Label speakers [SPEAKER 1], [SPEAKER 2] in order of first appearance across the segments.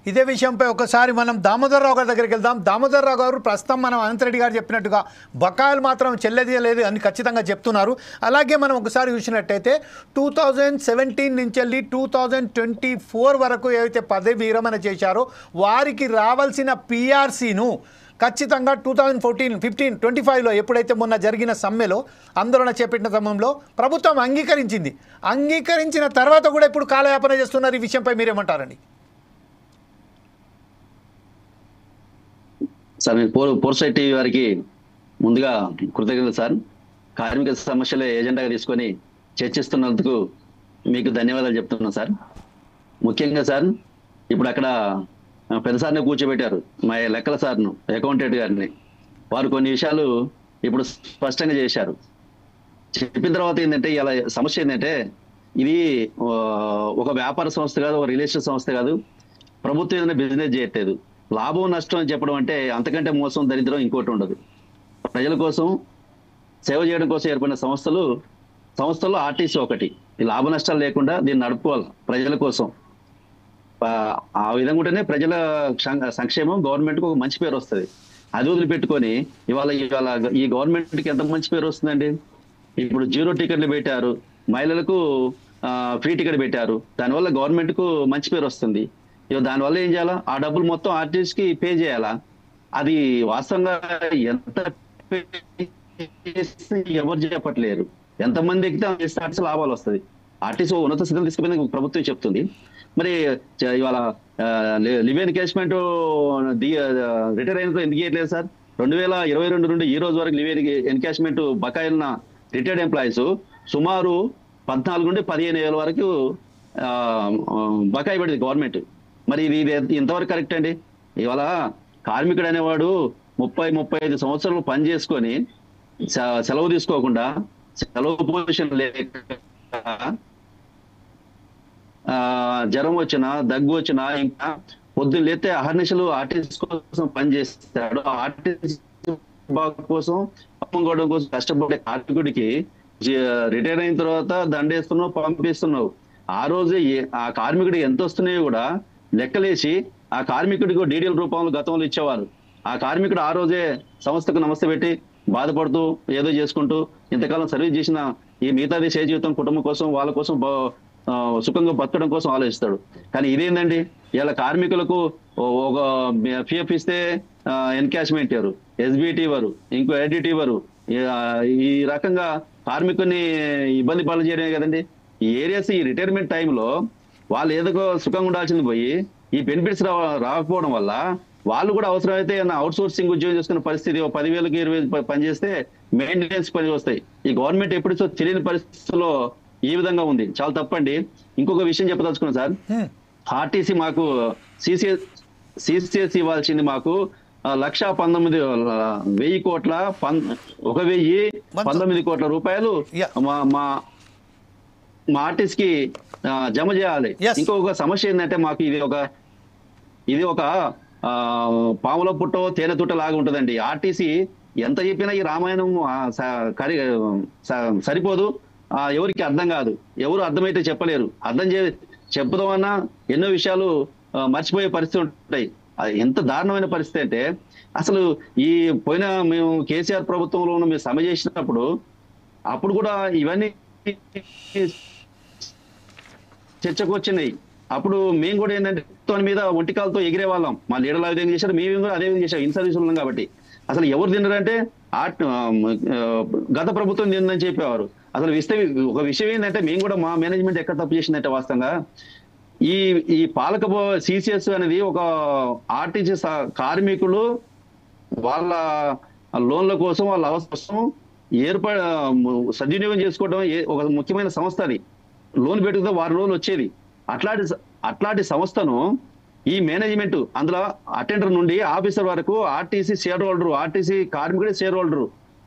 [SPEAKER 1] ఇదే విషయంపై ఒకసారి మనం దామోదర్ రావు గారి దగ్గరికి వెళ్దాం. దామోదర్ రావు గారు ప్రస్తుతం మనం అనంత్ రెడ్డి గారు చెప్పినట్టుగా బకాయిలు మాత్రం చెల్లెదీయలేదు అని ఖచ్చితంగా చెప్తున్నారు. అలాగే మనం ఒకసారి చూసినట్టయితే 2017 నుంచి వెళ్ళి 2024 వరకు ఏవైతే పదవి విరమణ చేశారో వారికి రావాల్సిన పిఆర్సీను ఖచ్చితంగా 2014, 15, 25లో ఎప్పుడైతే మొన్న జరిగిన సమ్మెలో ఆందోళన చేపట్టిన సమయంలో ప్రభుత్వం అంగీకరించింది. అంగీకరించిన తర్వాత కూడా ఇప్పుడు కాలయాపన చేస్తున్నారు. ఈ విషయంపై మీరేమంటారండి?
[SPEAKER 2] సార్, నేను పోర్సైట్ టీవీ వారికి ముందుగా కృతజ్ఞతలు సార్. కార్మిక సమస్యలే ఏజెండాగా తీసుకొని చర్చిస్తున్నందుకు మీకు ధన్యవాదాలు చెప్తున్నాను సార్. ముఖ్యంగా సార్, ఇప్పుడు అక్కడ పెద్దసారిని కూర్చోబెట్టారు, మా లెక్కల సార్ను, అకౌంటెంట్ గారిని. వారు కొన్ని విషయాలు ఇప్పుడు స్పష్టంగా చేశారు. చెప్పిన తర్వాత ఏంటంటే, ఇలా సమస్య ఏంటంటే, ఇది ఒక వ్యాపార సంస్థ కాదు, ఒక రిలేషన్ సంస్థ కాదు. ప్రభుత్వం ఏదైనా బిజినెస్ చేయట్లేదు. లాభం నష్టం అని చెప్పడం అంటే అంతకంటే మోసం, దరిద్రం ఇంకోటి ఉండదు. ప్రజల కోసం సేవ చేయడం కోసం ఏర్పడిన సంస్థల్లో ఆర్టీసీ ఒకటి. ఈ లాభ నష్టాలు లేకుండా దీన్ని నడుపుకోవాలి ప్రజల కోసం. ఆ విధంగా ఉంటేనే ప్రజల సంక్షేమం, గవర్నమెంట్కి ఒక మంచి పేరు వస్తుంది. అది వదిలిపెట్టుకొని ఇవాళ ఈ గవర్నమెంట్కి ఎంత మంచి పేరు వస్తుందండి. ఇప్పుడు 0 టికెట్లు పెట్టారు, మహిళలకు ఫ్రీ టికెట్ పెట్టారు. దానివల్ల గవర్నమెంట్కు మంచి పేరు వస్తుంది. దానివల్ల ఏం చేయాలా? ఆ డబ్బులు మొత్తం ఆర్టిస్ట్కి పే చేయాలా? అది వాస్తవంగా ఎంత ఎవరు చెప్పట్లేరు. ఎంతమంది ఎక్కితే ఆర్టిస్ట్ లాభాలు వస్తుంది. ఆర్టిస్ట్ ఉన్నత స్థితిలో తీసుకుపోయింది ప్రభుత్వం చెప్తుంది. మరి ఇవాళ లివ్ ఎన్కేష్మెంట్ రిటైర్ అయినతో ఎందుకు చేయట్లేదు సార్? 2022 నుండి ఈ రోజు వరకు లివ్ ఎన్కేష్మెంట్ బకాయిలున్న రిటైర్డ్ ఎంప్లాయీస్ సుమారు 14 నుండి 15,000 వరకు బకాయి పడింది గవర్నమెంట్. మరి ఇది ఎంతవరకు కరెక్ట్ అండి? ఇవాళ కార్మికుడు అనేవాడు 30-35 సంవత్సరాలు పని చేసుకొని సెలవు తీసుకోకుండా, సెలవు పొజిషన్ లేక, జ్వరం వచ్చినా, దగ్గు వచ్చినా, ఇంకా పొద్దున్న లేతే అహర్నిశలు ఆర్టిస్ట్ కోసం పనిచేస్తాడు. ఆర్టిస్ట్ కోసం, అమ్ముకోవడం కోసం కష్టపడే కార్మికుడికి రిటైర్ అయిన తర్వాత దండేస్తున్నావు, పంపిస్తున్నావు. ఆ రోజే ఆ కార్మికుడికి ఎంత వస్తున్నాయో కూడా లెక్కలేసి ఆ కార్మికుడికి డీడీఎల్ రూపంలో గతంలో ఇచ్చేవారు. ఆ కార్మికుడు ఆ రోజే సంస్థకు నమస్తే పెట్టి బాధపడుతూ ఏదో చేసుకుంటూ ఇంతకాలం సర్వీస్ చేసిన ఈ మిగతాది శే జీవితం, కుటుంబం కోసం, వాళ్ళ కోసం సుఖంగా బతకడం కోసం ఆలోచిస్తాడు. కానీ ఇదేందండి, ఇలా కార్మికులకు ఒక పిఎఫ్ ఇస్తే ఎన్కాష్మెంట్ ఇవ్వరు, ఎస్బిటి ఇవ్వరు, ఇంకో ఎడిట్ ఇవ్వరు. ఈ రకంగా కార్మికుని ఇబ్బంది పాలు చేయడమే కదండి. ఈ ఏరియాస్ ఈ రిటైర్మెంట్ టైంలో వాళ్ళు ఏదో సుఖంగా ఉండాల్సింది పోయి ఈ బెనిఫిట్స్ రాకపోవడం వల్ల వాళ్ళు కూడా అవసరమైతే అవుట్ సోర్సింగ్ ఉద్యోగం చేసుకున్న పరిస్థితి, 10,000కి 20,000 పనిచేస్తే మెయింటెనెన్స్ పని వస్తాయి. ఈ గవర్నమెంట్ ఎప్పుడో తెలియని పరిస్థితుల్లో ఈ విధంగా ఉంది. చాలా తప్పండి. ఇంకొక విషయం చెప్పదలుచుకున్నాను సార్. ఆర్టీసీ మాకు సిసిఎస్ ఇవ్వాల్సింది మాకు 1,19,000 కోట్ల 1,019 కోట్ల రూపాయలు మా ఆర్టీసీకి జమ చేయాలి. ఇంకొక సమస్య ఏంటంటే, మాకు ఇది ఒక పాముల పుట్టో తేనె తుట్ట లాగా ఉంటుందండి. ఆర్టీసీ ఎంత చెప్పినా ఈ రామాయణం సరిపోదు. ఎవరికి అర్థం కాదు. ఎవరు అర్థమైతే చెప్పలేరు. చెప్పుదామన్నా ఎన్నో విషయాలు మర్చిపోయే పరిస్థితి ఉంటాయి. ఎంత దారుణమైన పరిస్థితి అంటే, అసలు ఈ మేము కేసీఆర్ ప్రభుత్వంలో మేము సమ్మె చేసినప్పుడు అప్పుడు కూడా ఇవన్నీ చర్చకు వచ్చినాయి. అప్పుడు మేము కూడా ఏంటంటే దాని మీద ఒంటికాలతో ఎగిరే వాళ్ళం. మా లీడర్లు అదే విధంగా చేశారు, మేము కూడా అదే విధంగా చేశాం. ఇన్ సర్వీస్ ఉన్నాం కాబట్టి. అసలు ఎవరు తిన్నారంటే గత ప్రభుత్వం తిందని చెప్పేవారు. అసలు ఒక విషయం ఏంటంటే, మేము కూడా మా మేనేజ్మెంట్ ఎక్కడ తప్పు చేసిందంటే, వాస్తవంగా ఈ పాలక సిసిఎస్ అనేది ఒక ఆర్టీసీ కార్మికులు వాళ్ళ లోన్ల కోసం, వాళ్ళ అవసరం కోసం సద్వినియోగం చేసుకోవడం ఒక ముఖ్యమైన సంస్థ. అది లోన్ పెట్టుకుంటే వారి లోన్ వచ్చేది. అట్లాంటి సంస్థను ఈ మేనేజ్మెంట్, అందులో అటెండర్ నుండి ఆఫీసర్ వరకు ఆర్టీసీ షేర్ హోల్డరు, ఆర్టీసీ కార్మికుడే షేర్ హోల్డరు.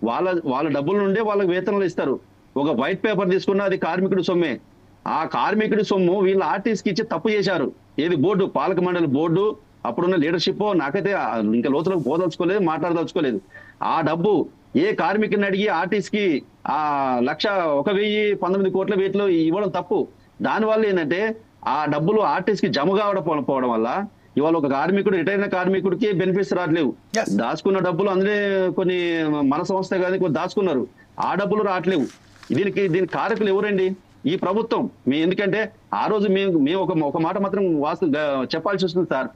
[SPEAKER 2] వాళ్ళ డబ్బుల నుండే వాళ్ళకి వేతనాలు ఇస్తారు. ఒక వైట్ పేపర్ తీసుకున్నా అది కార్మికుడి సొమ్మే. ఆ కార్మికుడి సొమ్ము వీళ్ళు ఆర్టీసీకి ఇచ్చి తప్పు చేశారు. ఏది బోర్డు, పాలక మండలి బోర్డు, అప్పుడున్న లీడర్షిప్, నాకైతే ఇంకా లోతులకు పోదలుచుకోలేదు, మాట్లాడదలుచుకోలేదు. ఆ డబ్బు ఏ కార్మికుని అడిగి ఆర్టీసీకి 1,19 కోట్ల వీటిలో ఇవ్వడం తప్పు. దానివల్ల ఏంటంటే, ఆ డబ్బులు ఆర్టీసీకి జమ కావడం వల్ల ఇవాళ ఒక కార్మికుడు రిటైర్ అయిన కార్మికుడికి బెనిఫిట్స్ రావట్లేవు.
[SPEAKER 1] Yes.
[SPEAKER 2] దాచుకున్న డబ్బులు అందులో కొన్ని మన సంస్థ కానీ కొన్ని దాచుకున్నారు, ఆ డబ్బులు రావట్లేవు. దీనికి కారకులు ఎవరండి? ఈ ప్రభుత్వం. ఎందుకంటే ఆ రోజు మేము ఒక మాట మాత్రం చెప్పాల్సి వస్తుంది సార్.